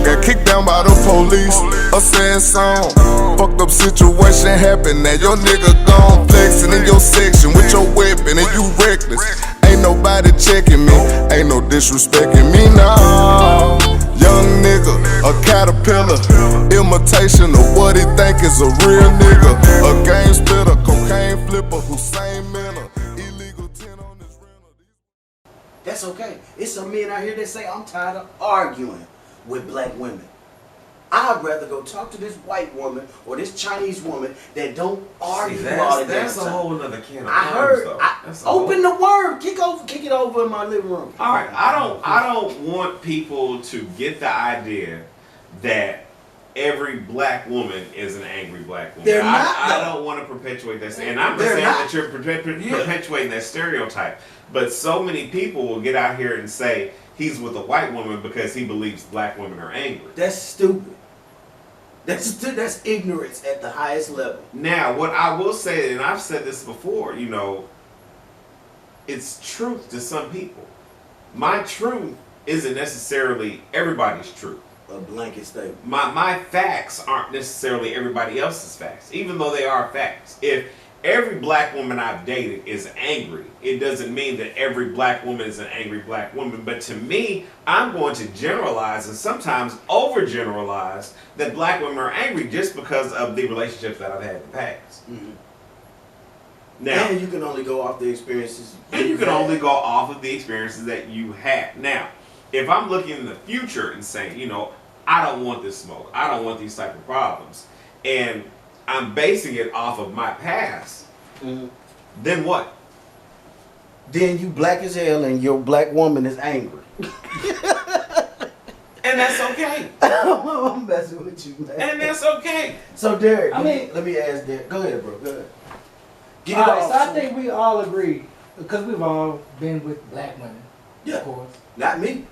Got kicked down by the police, a sad song. Fucked up situation happened, now your nigga gone. Flexing in your section with your weapon and you reckless. Ain't nobody checking me, ain't no disrespecting me now. Young nigga, a caterpillar, imitation of what he think is a real nigga. A game splitter, cocaine flipper, Hussein Miller, illegal 10 on this rental. That's okay. It's some men out here that say, I'm tired of arguing with black women. I'd rather go talk to this white woman or this Chinese woman that don't argue all the damn time. That's a whole nother can of worms, I heard. though. Open the worm. Kick it over in my living room. All right, I don't want people to get the idea that every black woman is an angry black woman. They're not. I don't want to perpetuate that, and I'm not saying that you're perpetuating that stereotype. But so many people will get out here and say he's with a white woman because he believes black women are angry. That's stupid. That's ignorance at the highest level. Now, what I will say, and I've said this before, it's truth to some people. My truth isn't necessarily everybody's truth. A blanket statement. My facts aren't necessarily everybody else's facts, even though they are facts. If every black woman I've dated is angry, it doesn't mean that every black woman is an angry black woman. But to me, I'm going to generalize and sometimes overgeneralize that black women are angry just because of the relationships that I've had in the past. Mm-hmm. Now, and you can only go off the experiences. And you can only go off of the experiences that you had. Now, if I'm looking in the future and saying, I don't want this smoke, I don't want these type of problems, and I'm basing it off of my past, then what? Then you black as hell and your black woman is angry. And that's okay. I'm messing with you, man. And that's okay. So Derek, let me ask Derek. Go ahead, bro. Go ahead. All right, so I think we all agree, because we've all been with black women, of course. Not me.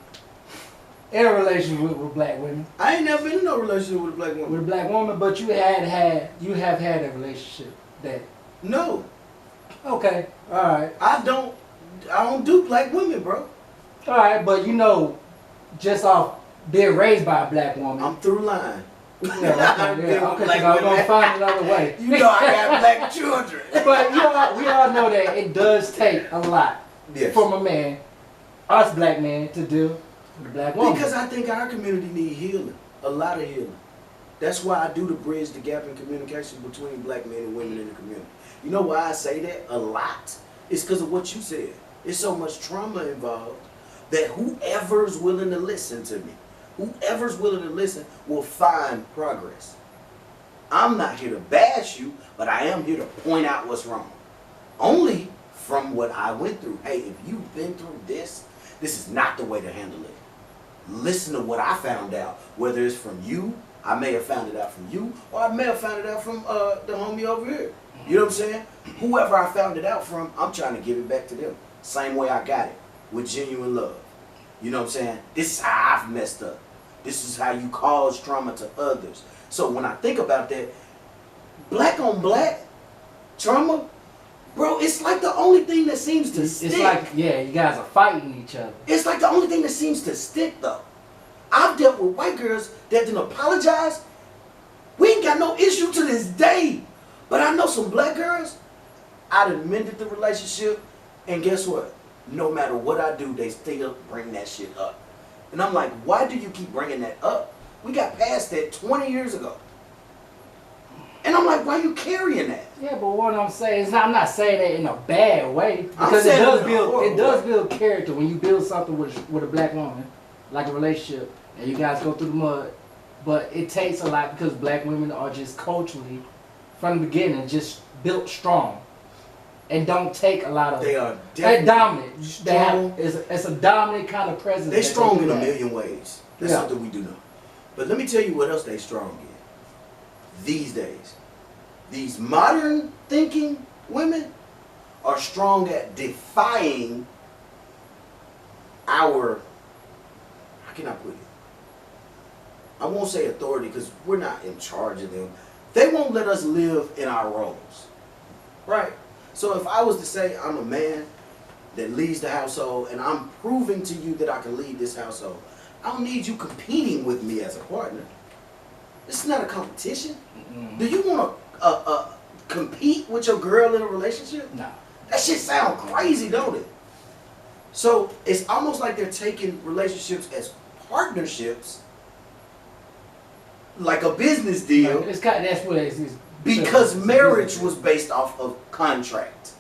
In a relationship with black women. I ain't never been in no relationship with a black woman. With a black woman, but you have had a relationship that. No. Okay, all right. I don't do black women, bro. All right, but just off being raised by a black woman. I'm through line. Okay, I'm gonna find another way. I got black children. But we all know that it does take a lot from a man, us black men, to deal with a black woman. Because I think our community need healing, a lot of healing. That's why I do to bridge the gap in communication between black men and women in the community. You know why I say that a lot? It's because of what you said. There's so much trauma involved that whoever's willing to listen to me, whoever's willing to listen will find progress. I'm not here to bash you, but I am here to point out what's wrong. Only from what I went through. Hey, if you've been through this is not the way to handle it. Listen to what I found out, whether it's from you, I may have found it out from you, or I may have found it out from the homie over here. You know what I'm saying? Whoever I found it out from, I'm trying to give it back to them. Same way I got it, with genuine love. You know what I'm saying? This is how I've messed up. This is how you cause trauma to others. So when I think about that, black on black trauma, bro, it's like the only thing that seems to stick. It's like, you guys are fighting each other. It's like the only thing that seems to stick, though. I've dealt with white girls that didn't apologize. We ain't got no issue to this day. But I know some black girls, I done mended the relationship, and guess what? No matter what I do, they still bring that shit up. And I'm like, why do you keep bringing that up? We got past that 20 years ago. And I'm like, why are you carrying that? Yeah, but what I'm saying is, I'm not saying that in a bad way, because it does build character when you build something with a black woman, like a relationship, and you guys go through the mud. But it takes a lot because black women are just culturally, from the beginning, just built strong, and don't take a lot of. They're dominant. Strong. It's a dominant kind of presence. They're strong in a million ways. That's something we do know. But let me tell you what else they strong in. These days, these modern thinking women are strong at defying our, how can I put it? I won't say authority because we're not in charge of them. They won't let us live in our roles, right? So if I was to say I'm a man that leads the household and I'm proving to you that I can lead this household, I don't need you competing with me as a partner. This is not a competition. Mm-mm. Do you want to compete with your girl in a relationship? No. That shit sound crazy, don't it? So it's almost like they're taking relationships as partnerships, like a business deal, It's kind that's what it's because it's a marriage business was based off of contract,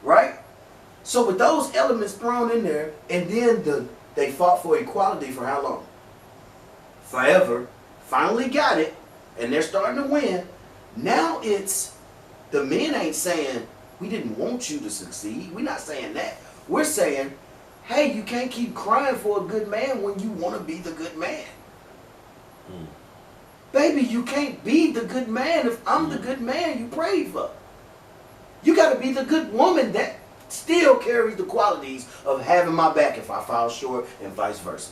right? So with those elements thrown in there, and then they fought for equality for how long? Forever. Finally got it, and they're starting to win. Now it's the men ain't saying we didn't want you to succeed. We're not saying that. We're saying, hey, you can't keep crying for a good man when you want to be the good man. Baby, you can't be the good man if I'm the good man you prayed for. You got to be the good woman that still carries the qualities of having my back if I fall short and vice versa.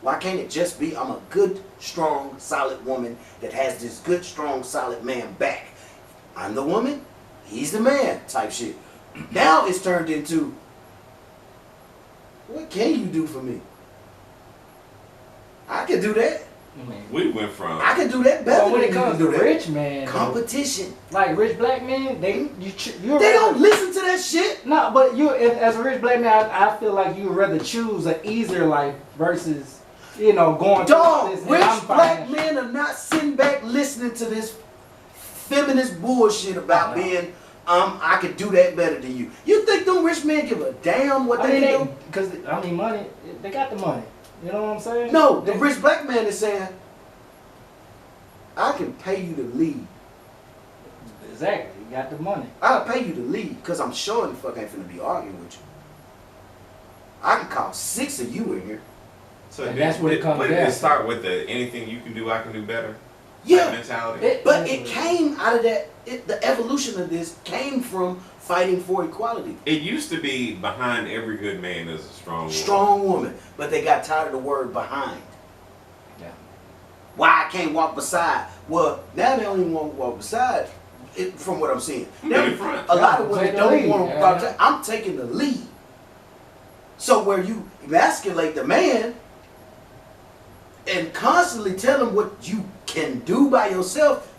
Why can't it just be I'm a good, strong, solid woman that has this good, strong, solid man back? I'm the woman, he's the man type shit. Now it's turned into, what can you do for me? I can do that. I mean, We went from I can do that better but when than it you comes can to do that. rich man, Competition. like rich black men, they They don't listen to that shit. No, but as a rich black man, I feel like you would rather choose an easier life versus, going through Dog, this. And rich I'm black finding- men are not sitting back listening to this feminist bullshit about being, I could do that better than you. You think them rich men give a damn what they can do? because money, they got the money. You know what I'm saying? No, the rich black man is saying, I can pay you to lead. Exactly, you got the money. I'll pay you to lead because I'm sure the fuck ain't finna be arguing with you. I can call 6 of you in here. So And that's what it comes Did down it to. start with the anything you can do, I can do better? Yeah. That mentality. But it came out of that, the evolution of this came from fighting for equality. It used to be behind every good man is a strong woman. Strong woman, but they got tired of the word behind. Yeah. Why I can't walk beside? Well, now they don't even want to walk beside, from what I'm seeing. Now, in front. a lot of Yeah, women take the don't lead, want to yeah. walk beside. I'm taking the lead. So where you emasculate the man and constantly tell him what you can do by yourself,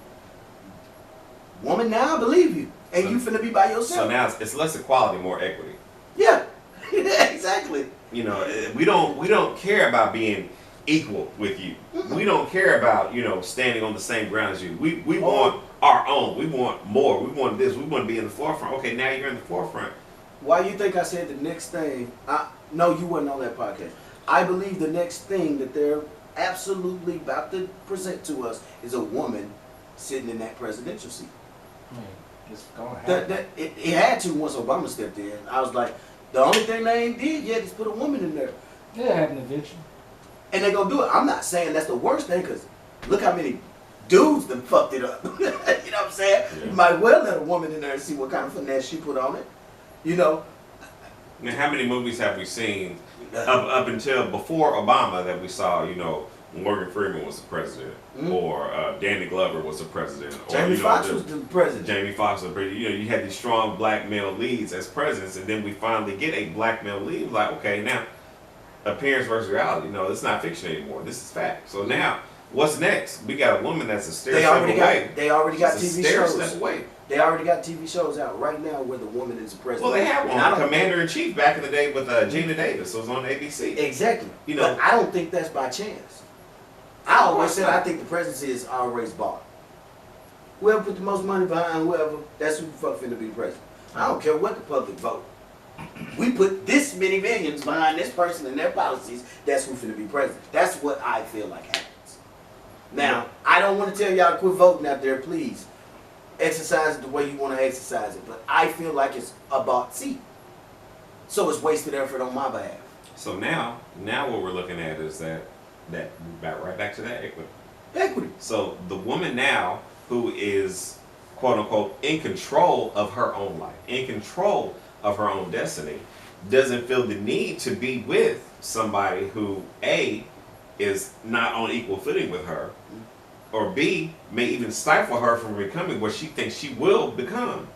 woman, now I believe you. And you finna be by yourself. So now it's less equality, more equity. Yeah, exactly. We don't care about being equal with you. We don't care about standing on the same ground as you. We want our own. We want more. We want this. We want to be in the forefront. Okay, now you're in the forefront. Why you think I said the next thing? No, you wasn't on that podcast. I believe the next thing that they're absolutely about to present to us is a woman sitting in that presidential seat. I mean, it's gonna happen. It had to once Obama stepped in. I was like, the only thing they ain't did yet is put a woman in there. It'll happen eventually. And they gonna do it. I'm not saying that's the worst thing, because look how many dudes done fucked it up. You know what I'm saying? Yeah. You might well let a woman in there and see what kind of finesse she put on it. Now, how many movies have we seen up until before Obama that we saw? Morgan Freeman was the president, or Danny Glover was the president, or Jamie Foxx was the president. Jamie Foxx was the president. You had these strong black male leads as presidents, and then we finally get a black male lead. Like, okay, now appearance versus reality. No, it's not fiction anymore. This is fact. So now, what's next? We got a woman that's a stair step away. They already got She's a TV stair shows. step away. They already got TV shows out right now where the woman is the president. Well, they had And I one, don't Commander in Chief, back in the day with Gina Davis. It was on ABC. Exactly. You know- But I don't think that's by chance. I always said I think the presidency is always bought. Whoever put the most money behind whoever, that's who the fuck finna be the president. I don't care what the public vote. We put this many millions behind this person and their policies, that's who finna be president. That's what I feel like happens. Now, I don't want to tell y'all to quit voting out there, please. Exercise it the way you want to exercise it. But I feel like it's a bought seat. So it's wasted effort on my behalf. So now what we're looking at is that right back to that equity. Equity. So the woman now who is quote unquote in control of her own life, in control of her own destiny, doesn't feel the need to be with somebody who A is not on equal footing with her, or B may even stifle her from becoming what she thinks she will become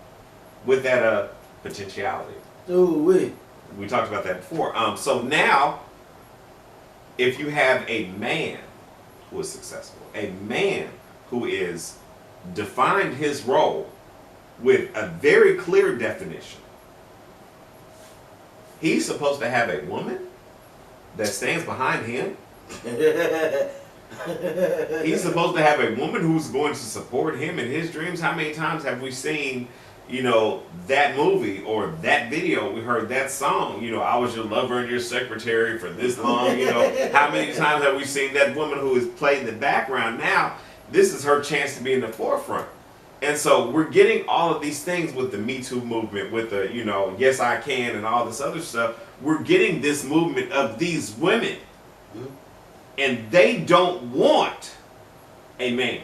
with that potentiality. Ooh, wait. We talked about that before. So now if you have a man who is successful, a man who is defined his role with a very clear definition, he's supposed to have a woman that stands behind him. He's supposed to have a woman who's going to support him in his dreams. How many times have we seen, that movie or that video? We heard that song, I was your lover and your secretary for this long. How many times have we seen that woman who has played in the background? Now, this is her chance to be in the forefront. And so we're getting all of these things with the Me Too movement, with the, Yes I Can and all this other stuff. We're getting this movement of these women. And they don't want a man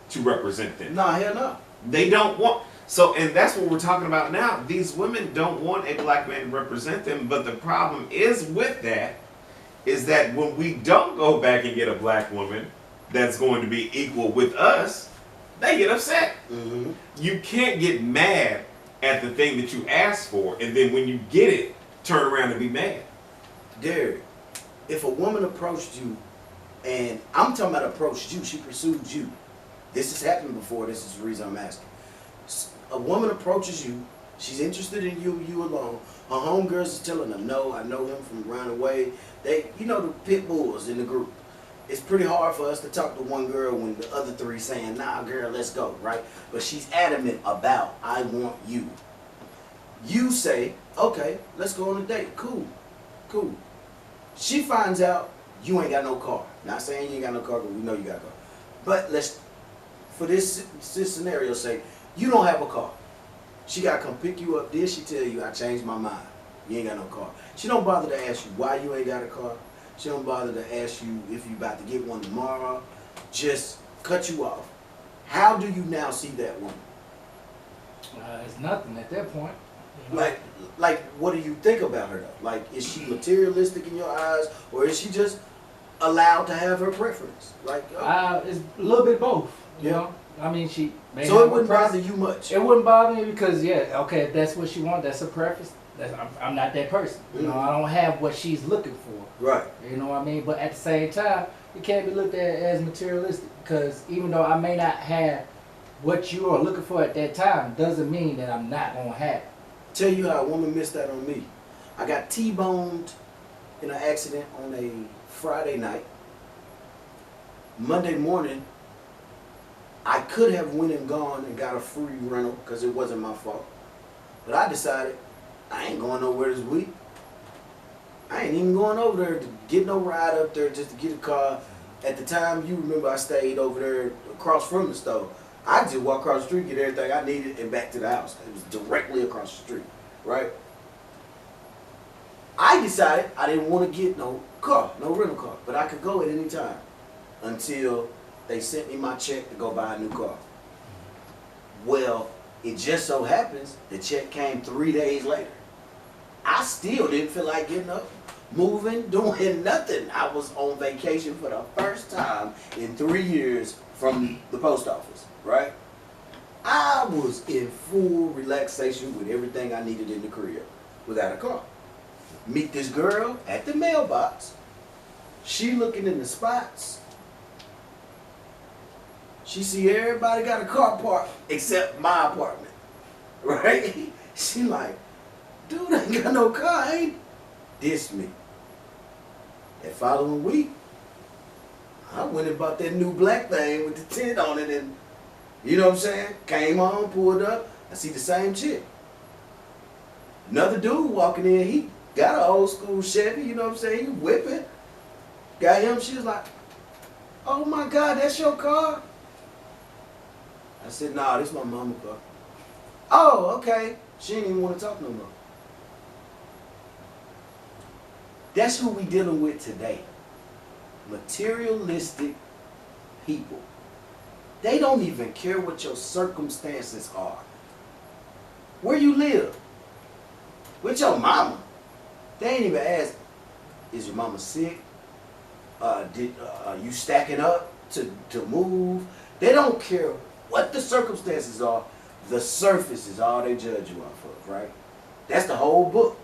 to represent them. Nah, hell no. They don't want. So, and that's what we're talking about now. These women don't want a black man to represent them. But the problem is with that, is that when we don't go back and get a black woman that's going to be equal with us, they get upset. Mm-hmm. You can't get mad at the thing that you asked for, and then when you get it, turn around and be mad. Derek, if a woman approached you, and I'm talking about approached you, she pursued you. This has happened before, this is the reason I'm asking. A woman approaches you, she's interested in you alone. Her homegirls is telling her, no, I know him from running away. They, the pit bulls in the group. It's pretty hard for us to talk to one girl when the other three saying, nah, girl, let's go, right? But she's adamant about, I want you. You say, okay, let's go on a date. Cool. She finds out you ain't got no car. Not saying you ain't got no car, but we know you got a car. But let's, for this scenario, say, you don't have a car. She got to come pick you up. Did she tell you, I changed my mind? You ain't got no car. She don't bother to ask you why you ain't got a car. She don't bother to ask you if you about to get one tomorrow. Just cut you off. How do you now see that woman? It's nothing at that point. Like, what do you think about her though? Like, is she materialistic in your eyes, or is she just allowed to have her preference? Like, it's a little bit both. You know, I mean, she. So it wouldn't bother you much. It wouldn't bother me because okay, if that's what she wants, that's her preference. I'm not that person. Mm-hmm. I don't have what she's looking for. Right. You know what I mean? But at the same time, it can't be looked at as materialistic because even though I may not have what you are looking for at that time, doesn't mean that I'm not gonna have it. Tell you how a woman missed that on me. I got T-boned in an accident on a Friday night. Monday morning, I could have went and gone and got a free rental because it wasn't my fault. But I decided I ain't going nowhere this week. I ain't even going over there to get no ride up there just to get a car. At the time, you remember I stayed over there across from the store. I just walk across the street, get everything I needed, and back to the house. It was directly across the street, right? I decided I didn't want to get no car, no rental car, but I could go at any time until they sent me my check to go buy a new car. Well, it just so happens the check came 3 days later. I still didn't feel like getting up, moving, doing nothing. I was on vacation for the first time in 3 years from the post office, right? I was in full relaxation with everything I needed in the crib without a car. Meet this girl at the mailbox. She looking in the spots. She see everybody got a car parked except my apartment, right? She like, dude, I ain't got no car, ain't dissed me. That following week, I went and bought that new black thing with the tent on it, and you know what I'm saying? Came home, pulled up, I see the same chick. Another dude walking in, he got an old school Chevy, you know what I'm saying? He whipping. Got him, she was like, oh my God, that's your car? I said, nah, this is my mama's car. Oh, okay. She didn't even want to talk no more. That's who we dealing with today. Materialistic people. They don't even care what your circumstances are. Where you live. With your mama. They ain't even ask, is your mama sick? You stacking up to move? They don't care what the circumstances are. The surface is all they judge you off of, right? That's the whole book.